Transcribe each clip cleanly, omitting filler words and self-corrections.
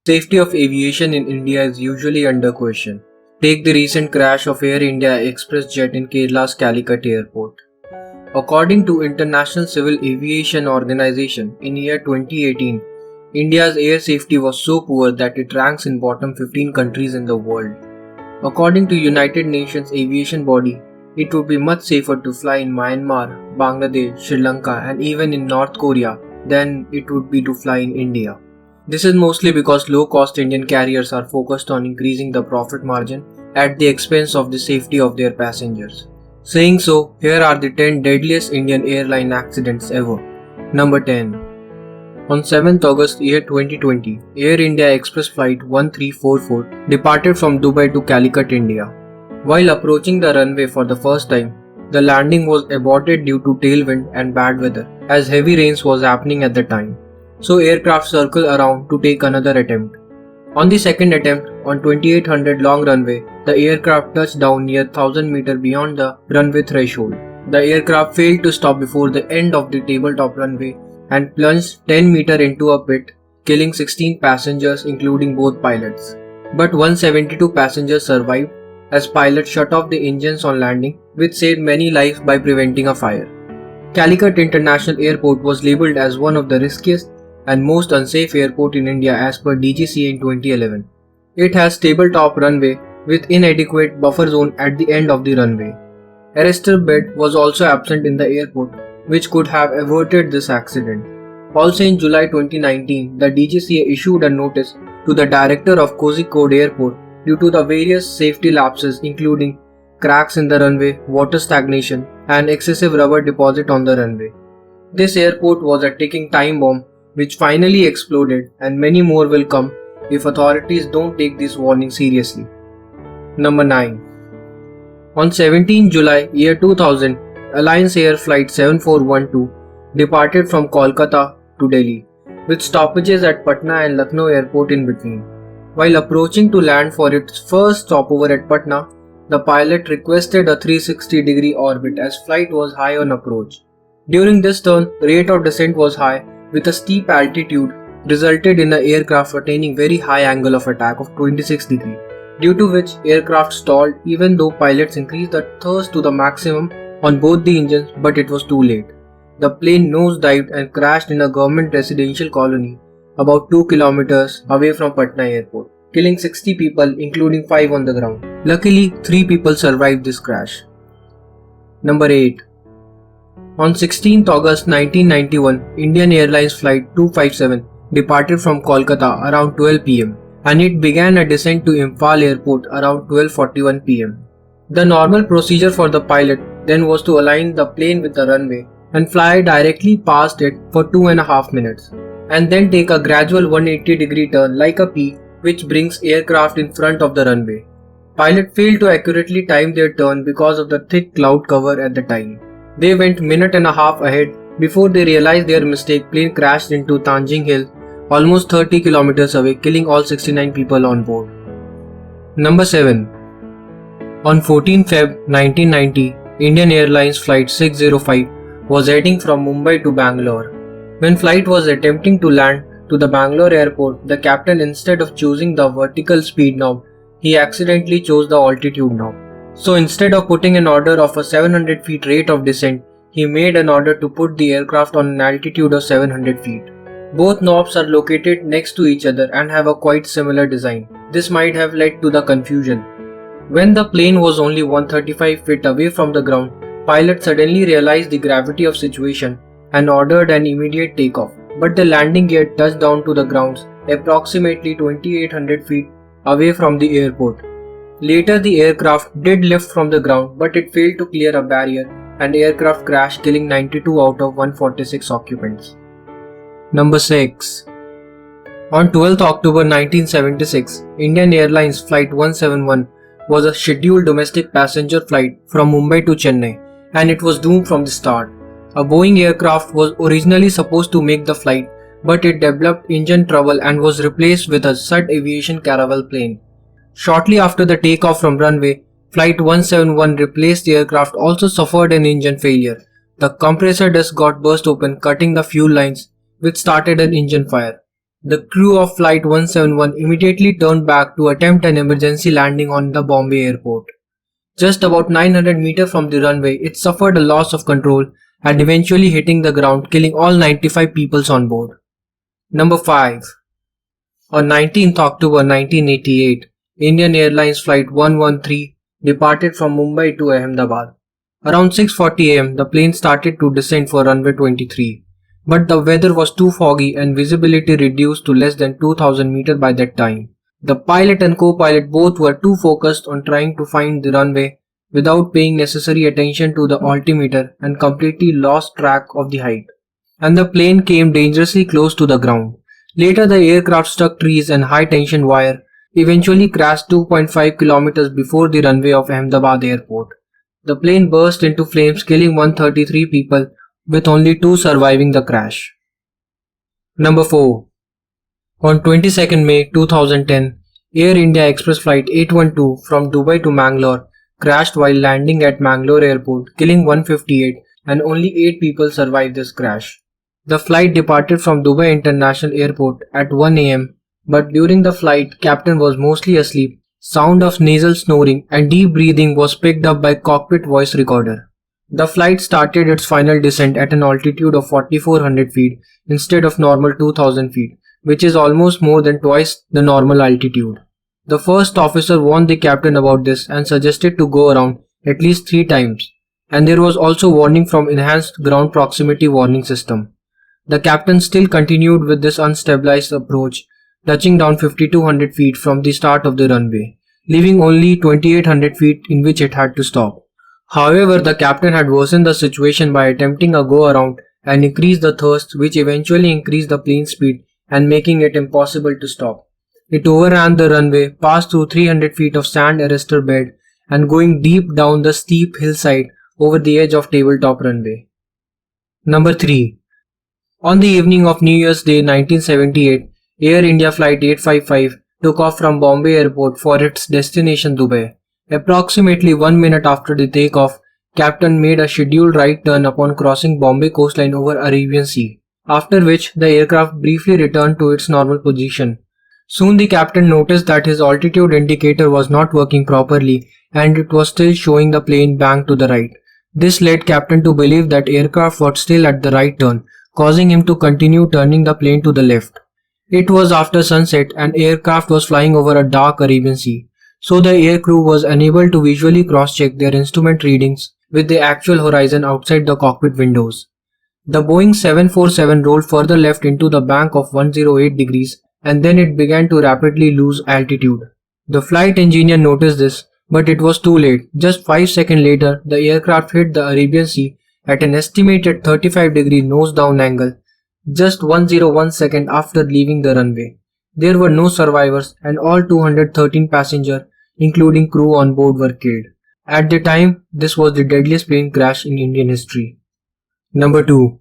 Safety of aviation in India is usually under question. Take the recent crash of Air India Express jet in Kerala's Calicut airport. According to International Civil Aviation Organization, in year 2018, India's air safety was so poor that it ranks in bottom 15 countries in the world. According to United Nations aviation body, it would be much safer to fly in Myanmar, Bangladesh, Sri Lanka and even in North Korea than it would be to fly in India. This is mostly because low-cost Indian carriers are focused on increasing the profit margin at the expense of the safety of their passengers. Saying so, here are the 10 deadliest Indian airline accidents ever. Number 10. On 7th August year 2020, Air India Express Flight 1344 departed from Dubai to Calicut, India. While approaching the runway for the first time, the landing was aborted due to tailwind and bad weather, as heavy rains was happening at the time. So aircraft circled around to take another attempt. On the second attempt, on 2800 long runway, the aircraft touched down near 1000 meter beyond the runway threshold. The aircraft failed to stop before the end of the tabletop runway and plunged 10 meter into a pit, killing 16 passengers including both pilots. But 172 passengers survived as pilots shut off the engines on landing, which saved many lives by preventing a fire. Calicut International Airport was labelled as one of the riskiest and most unsafe airport in India as per DGCA in 2011. It has tabletop runway with inadequate buffer zone at the end of the runway. Arrestor bed was also absent in the airport, which could have averted this accident. Also in July 2019, the DGCA issued a notice to the director of Kozhikode Airport due to the various safety lapses including cracks in the runway, water stagnation, and excessive rubber deposit on the runway. This airport was a ticking time bomb which finally exploded, and many more will come if authorities don't take this warning seriously. Number 9. On 17 July year 2000, Alliance Air Flight 7412 departed from Kolkata to Delhi, with stoppages at Patna and Lucknow Airport in between. While approaching to land for its first stopover at Patna, the pilot requested a 360-degree orbit as flight was high on approach. During this turn, rate of descent was high with a steep altitude resulted in the aircraft attaining very high angle of attack of 26 degrees, due to which aircraft stalled even though pilots increased the thrust to the maximum on both the engines, but it was too late. The plane nosedived and crashed in a government residential colony about 2 kilometers away from Patna airport, killing 60 people including 5 on the ground. Luckily, 3 people survived this crash. Number 8. On 16th August 1991, Indian Airlines Flight 257 departed from Kolkata around 12 pm and it began a descent to Imphal Airport around 12:41 pm. The normal procedure for the pilot then was to align the plane with the runway and fly directly past it for 2.5 minutes and then take a gradual 180-degree turn like a P, which brings aircraft in front of the runway. Pilot failed to accurately time their turn because of the thick cloud cover at the time. They went minute and a half ahead before they realized their mistake. Plane crashed into Tanjing Hill almost 30 kilometers away, killing all 69 people on board. Number 7. On 14 Feb 1990, Indian Airlines Flight 605 was heading from Mumbai to Bangalore. When flight was attempting to land to the Bangalore airport, the captain, instead of choosing the vertical speed knob, he accidentally chose the altitude knob. So instead of putting an order of a 700 feet rate of descent, he made an order to put the aircraft on an altitude of 700 feet. Both knobs are located next to each other and have a quite similar design. This might have led to the confusion. When the plane was only 135 feet away from the ground, pilot suddenly realized the gravity of situation and ordered an immediate takeoff. But the landing gear touched down to the grounds approximately 2800 feet away from the airport. Later the aircraft did lift from the ground, but it failed to clear a barrier and the aircraft crashed, killing 92 out of 146 occupants. Number 6. On 12th October 1976, Indian Airlines Flight 171 was a scheduled domestic passenger flight from Mumbai to Chennai, and it was doomed from the start. A Boeing aircraft was originally supposed to make the flight, but it developed engine trouble and was replaced with a Sud Aviation Caravelle plane. Shortly after the takeoff from runway, Flight 171 replaced the aircraft also suffered an engine failure. The compressor disc got burst open, cutting the fuel lines, which started an engine fire. The crew of Flight 171 immediately turned back to attempt an emergency landing on the Bombay airport. Just about 900 meters from the runway, it suffered a loss of control and eventually hitting the ground, killing all 95 people on board. Number 5. On 19th October 1988, Indian Airlines Flight 113 departed from Mumbai to Ahmedabad. Around 6:40 am, the plane started to descend for runway 23, but the weather was too foggy and visibility reduced to less than 2000 meters by that time. The pilot and co-pilot both were too focused on trying to find the runway without paying necessary attention to the altimeter and completely lost track of the height. And the plane came dangerously close to the ground. Later the aircraft struck trees and high tension wire, eventually crashed 2.5 kilometers before the runway of Ahmedabad airport. The plane burst into flames, killing 133 people, with only 2 surviving the crash. Number 4. On 22nd May 2010, Air India Express Flight 812 from Dubai to Mangalore crashed while landing at Mangalore airport, killing 158 and only 8 people survived this crash. The flight departed from Dubai International Airport at 1 am, but during the flight, captain was mostly asleep. Sound of nasal snoring and deep breathing was picked up by cockpit voice recorder. The flight started its final descent at an altitude of 4400 feet instead of normal 2000 feet, which is almost more than twice the normal altitude. The first officer warned the captain about this and suggested to go around at least 3 times, and there was also warning from enhanced ground proximity warning system. The captain still continued with this unstabilized approach, touching down 5200 feet from the start of the runway, leaving only 2800 feet in which it had to stop. However, the captain had worsened the situation by attempting a go around and increased the thrust, which eventually increased the plane speed and making it impossible to stop. It overran the runway, passed through 300 feet of sand arrestor bed and going deep down the steep hillside over the edge of tabletop runway. Number 3. On the evening of New Year's Day 1978, Air India Flight 855 took off from Bombay Airport for its destination Dubai. Approximately 1 minute after the takeoff, captain made a scheduled right turn upon crossing Bombay coastline over Arabian Sea, after which the aircraft briefly returned to its normal position. Soon the captain noticed that his altitude indicator was not working properly and it was still showing the plane bank to the right. This led captain to believe that aircraft was still at the right turn, causing him to continue turning the plane to the left. It was after sunset and aircraft was flying over a dark Arabian Sea, so the air crew was unable to visually cross-check their instrument readings with the actual horizon outside the cockpit windows. The Boeing 747 rolled further left into the bank of 108 degrees and then it began to rapidly lose altitude. The flight engineer noticed this, but it was too late. Just 5 seconds later, the aircraft hit the Arabian Sea at an estimated 35-degree nose-down angle, just 101 seconds after leaving the runway. There were no survivors and all 213 passengers, including crew on board, were killed. At the time, this was the deadliest plane crash in Indian history. Number 2.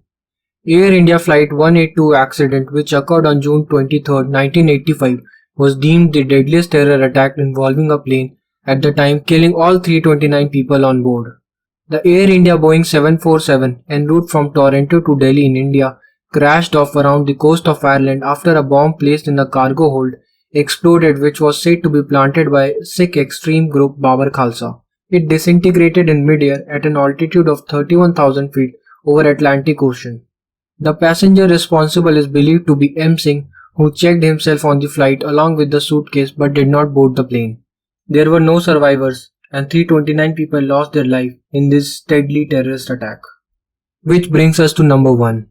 Air India Flight 182 accident, which occurred on June 23, 1985, was deemed the deadliest terror attack involving a plane at the time, killing all 329 people on board. The Air India Boeing 747 en route from Toronto to Delhi in India crashed off around the coast of Ireland after a bomb placed in the cargo hold exploded, which was said to be planted by Sikh extreme group Babar Khalsa. It disintegrated in mid-air at an altitude of 31,000 feet over Atlantic Ocean. The passenger responsible is believed to be M. Singh, who checked himself on the flight along with the suitcase but did not board the plane. There were no survivors and 329 people lost their life in this deadly terrorist attack. Which brings us to number 1.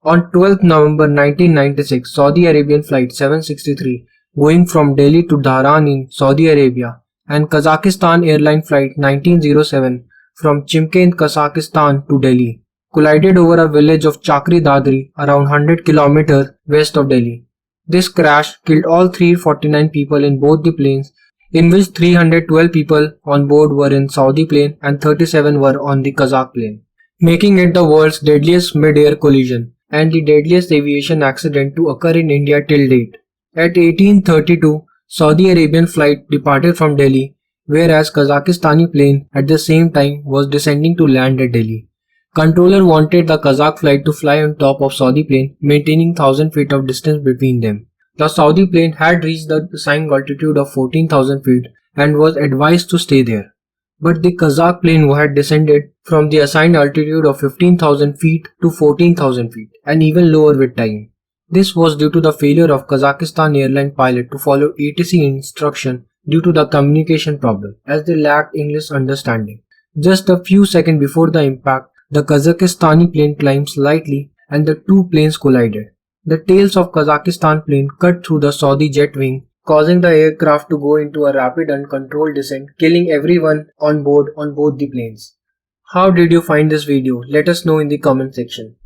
On 12th November 1996, Saudi Arabian Flight 763 going from Delhi to Dhahran in Saudi Arabia and Kazakhstan Airline Flight 1907 from Chimkent, Kazakhstan to Delhi collided over a village of Chakri Dadri around 100 km west of Delhi. This crash killed all 349 people in both the planes, in which 312 people on board were in Saudi plane and 37 were on the Kazakh plane, making it the world's deadliest mid-air collision and the deadliest aviation accident to occur in India till date. At 1832, Saudi Arabian flight departed from Delhi, whereas Kazakhstani plane at the same time was descending to land at Delhi. Controller wanted the Kazakh flight to fly on top of Saudi plane, maintaining 1000 feet of distance between them. The Saudi plane had reached the assigned altitude of 14,000 feet and was advised to stay there. But the Kazakh plane had descended from the assigned altitude of 15,000 feet to 14,000 feet and even lower with time. This was due to the failure of Kazakhstan airline pilot to follow ATC instruction due to the communication problem, as they lacked English understanding. Just a few seconds before the impact, the Kazakhstani plane climbed slightly and the two planes collided. The tails of Kazakhstan plane cut through the Saudi jet wing, causing the aircraft to go into a rapid uncontrolled descent, killing everyone on board on both the planes. How did you find this video? Let us know in the comment section.